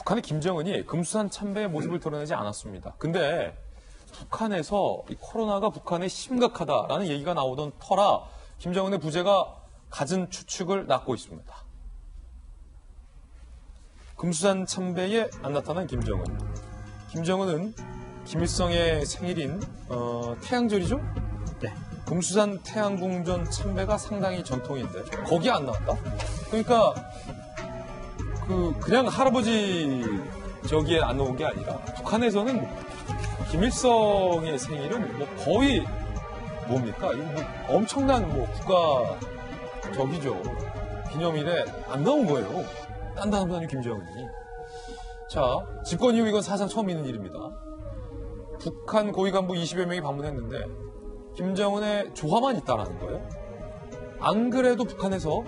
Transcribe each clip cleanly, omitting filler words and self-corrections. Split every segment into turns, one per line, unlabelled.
북한의 김정은이 금수산 참배의 모습을 드러내지 않았습니다. 근데 북한에서 이 코로나가 북한에 심각하다라는 얘기가 나오던 터라 김정은의 부재가 갖은 추측을 낳고 있습니다. 금수산 참배에 안 나타난 김정은. 김정은은 김일성의 생일인 태양절이죠?
네.
금수산 태양궁전 참배가 상당히 전통인데 거기에 안 나왔다? 그러니까 그냥 할아버지 저기에 안 나온 게 아니라 북한에서는 김일성의 생일은 뭐 거의 뭡니까? 이거 뭐 엄청난 뭐 국가 저기죠. 기념일에 안 나온 거예요. 딴딴한 김정은이. 자, 집권 이후 이건 사상 처음 있는 일입니다. 북한 고위 간부 20여 명이 방문했는데 김정은의 조화만 있다라는 거예요. 안 그래도 북한에서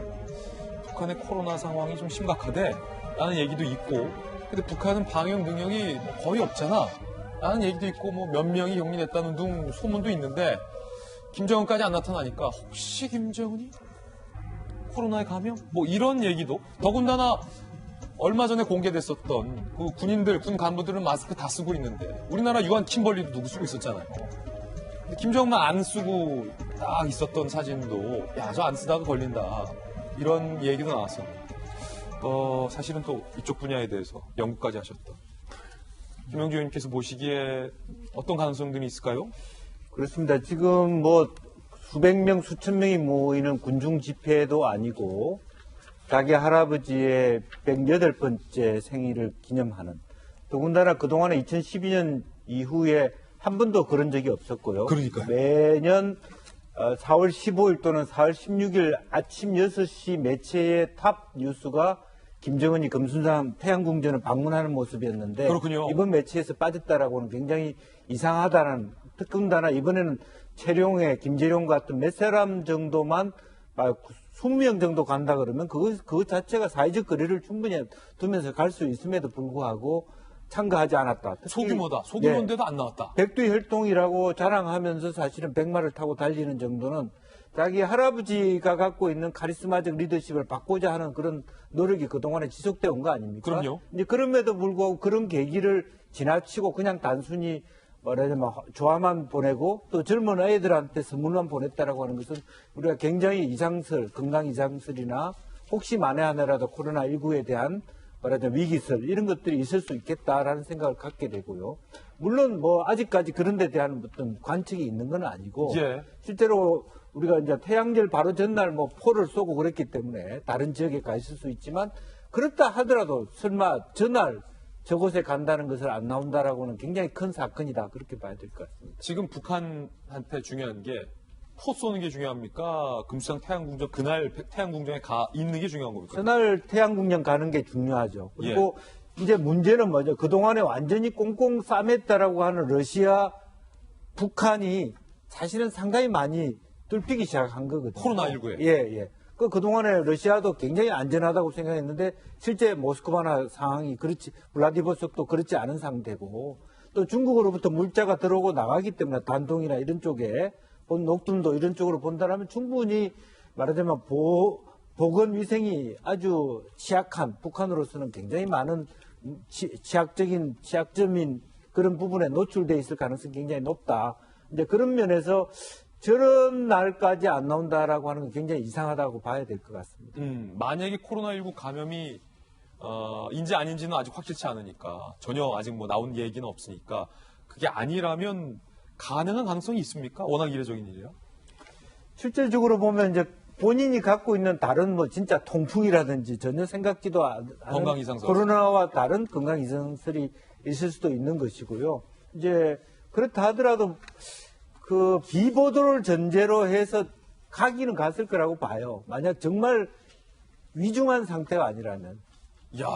북한의 코로나 상황이 좀 심각하대 라는 얘기도 있고, 근데 북한은 방역 능력이 거의 없잖아 라는 얘기도 있고, 뭐 몇 명이 격리됐다는 등 소문도 있는데 김정은까지 안 나타나니까 혹시 김정은이 코로나에 감염? 뭐 이런 얘기도, 더군다나 얼마 전에 공개됐었던 그 군인들, 군 간부들은 마스크 다 쓰고 있는데 우리나라 유한 킴벌리도 누구 쓰고 있었잖아요. 근데 김정은만 안 쓰고 딱 있었던 사진도 야, 저 안 쓰다가 걸린다 이런 얘기도 나왔었는데 사실은 또 이쪽 분야에 대해서 연구까지 하셨던 김영주 의원님께서 보시기에 어떤 가능성들이 있을까요?
그렇습니다. 지금 뭐 수백 명, 수천 명이 모이는 군중 집회도 아니고 자기 할아버지의 108번째 생일을 기념하는, 더군다나 그동안에 2012년 이후에 한 번도 그런 적이 없었고요.
그러니까요.
매년 4월 15일 또는 4월 16일 아침 6시 매체의 탑 뉴스가 김정은이 금수산 태양궁전을 방문하는 모습이었는데,
그렇군요.
이번 매체에서 빠졌다라고는 굉장히 이상하다는, 특검다나 이번에는 최룡의 김재룡 같은 몇 사람 정도만 20명 정도 간다 그러면 그거 자체가 사회적 거리를 충분히 두면서 갈 수 있음에도 불구하고 참가하지 않았다.
소규모다. 소규모인데도 안 나왔다.
백두혈통이라고 자랑하면서 사실은 백마를 타고 달리는 정도는 자기 할아버지가 갖고 있는 카리스마적 리더십을 받고자 하는 그런 노력이 그동안에 지속되어 온 거 아닙니까?
그럼요.
이제 그럼에도 불구하고 그런 계기를 지나치고 그냥 단순히 말하자면 조화만 보내고 또 젊은 아이들한테 선물만 보냈다라고 하는 것은 우리가 굉장히 이상설, 건강 이상설이나 혹시 만에 하나라도 코로나19에 대한 말하자면 위기설 이런 것들이 있을 수 있겠다라는 생각을 갖게 되고요. 물론 뭐 아직까지 그런 데 대한 어떤 관측이 있는 건 아니고
예.
실제로 우리가 이제 태양절 바로 전날 뭐 포를 쏘고 그랬기 때문에 다른 지역에 가 있을 수 있지만, 그렇다 하더라도 설마 전날 저곳에 간다는 것을 안 나온다라고는 굉장히 큰 사건이다, 그렇게 봐야 될 것 같습니다.
지금 북한한테 중요한 게 포 쏘는 게 중요합니까? 금수산 태양궁전 그날 태양궁전에 있는 게 중요한 겁니까?
전날 태양궁전 가는 게 중요하죠. 그리고 이제 문제는 뭐죠? 그동안에 완전히 꽁꽁 싸맸다라고 하는 러시아, 북한이 사실은 상당히 많이 뚫히기 시작한 거거든요.
코로나19에.
예. 그동안에 러시아도 굉장히 안전하다고 생각했는데 실제 모스크바나 상황이 그렇지, 블라디보스톡도 그렇지 않은 상태고, 또 중국으로부터 물자가 들어오고 나가기 때문에 단동이나 이런 쪽에 녹tum도 이런 쪽으로 본다면 충분히 말하자면 보건 위생이 아주 취약한 북한으로서는 굉장히 많은 취약점인 그런 부분에 노출돼 있을 가능성이 굉장히 높다. 이제 그런 면에서 저런 날까지 안 나온다라고 하는 건 굉장히 이상하다고 봐야 될 것 같습니다.
만약에 코로나19 감염이 인지 아닌지는 아직 확실치 않으니까, 전혀 아직 뭐 나온 얘기는 없으니까, 그게 아니라면 가능한 가능성이 있습니까? 워낙 이례적인 일이에요.
실질적으로 보면 이제 본인이 갖고 있는 다른 뭐 진짜 통풍이라든지 전혀 생각지도 않은
건강 이상설,
코로나와 다른 건강 이상설이 있을 수도 있는 것이고요. 이제 그렇다 하더라도 그 비보도를 전제로 해서 가기는 갔을 거라고 봐요. 만약 정말 위중한 상태가 아니라면.
이야,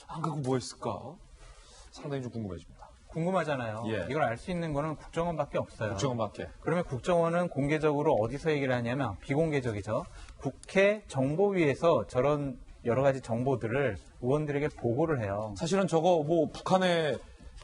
안 가고 뭐 했을까? 상당히 좀 궁금해집니다.
궁금하잖아요.
예.
이걸 알 수 있는 거는 국정원밖에 없어요.
국정원밖에.
그러면 국정원은 공개적으로 어디서 얘기를 하냐면 비공개적이죠. 국회 정보위에서 저런 여러 가지 정보들을 의원들에게 보고를 해요.
사실은 저거 뭐 북한의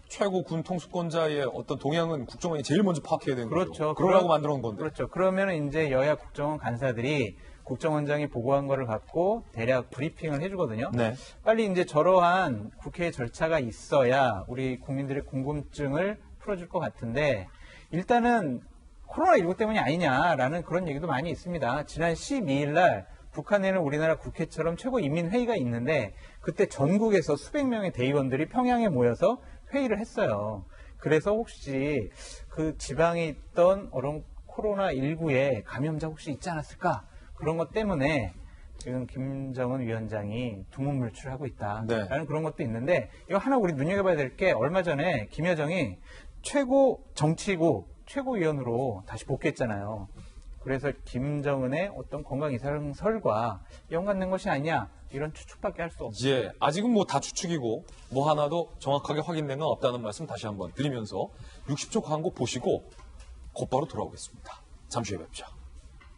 최고 군 통수권자의 어떤 동향은 국정원이 제일 먼저 파악해야 되는 거죠.
그렇죠.
그러라고 만들어 놓은 건데.
그렇죠. 그러면 이제 여야 국정원 간사들이 국정원장이 보고한 거를 갖고 대략 브리핑을 해주거든요.
네.
빨리 이제 저러한 국회 절차가 있어야 우리 국민들의 궁금증을 풀어줄 것 같은데 일단은 코로나19 때문이 아니냐라는 그런 얘기도 많이 있습니다. 지난 12일 날 북한에는 우리나라 국회처럼 최고인민회의가 있는데 그때 전국에서 수백 명의 대의원들이 평양에 모여서 회의를 했어요. 그래서 혹시 그 지방에 있던 코로나19의 감염자 혹시 있지 않았을까? 그런 것 때문에 지금 김정은 위원장이 두문물출하고 있다라는
네.
그런 것도 있는데 이거 하나 우리 눈여겨봐야 될 게 얼마 전에 김여정이 최고 정치국 최고위원으로 다시 복귀했잖아요. 그래서 김정은의 어떤 건강 이상설과 연관된 것이 아니냐 이런 추측밖에 할 수 없습니다.
예, 아직은 뭐 다 추측이고 뭐 하나도 정확하게 확인된 건 없다는 말씀 다시 한번 드리면서 60초 광고 보시고 곧바로 돌아오겠습니다. 잠시 후에 뵙죠.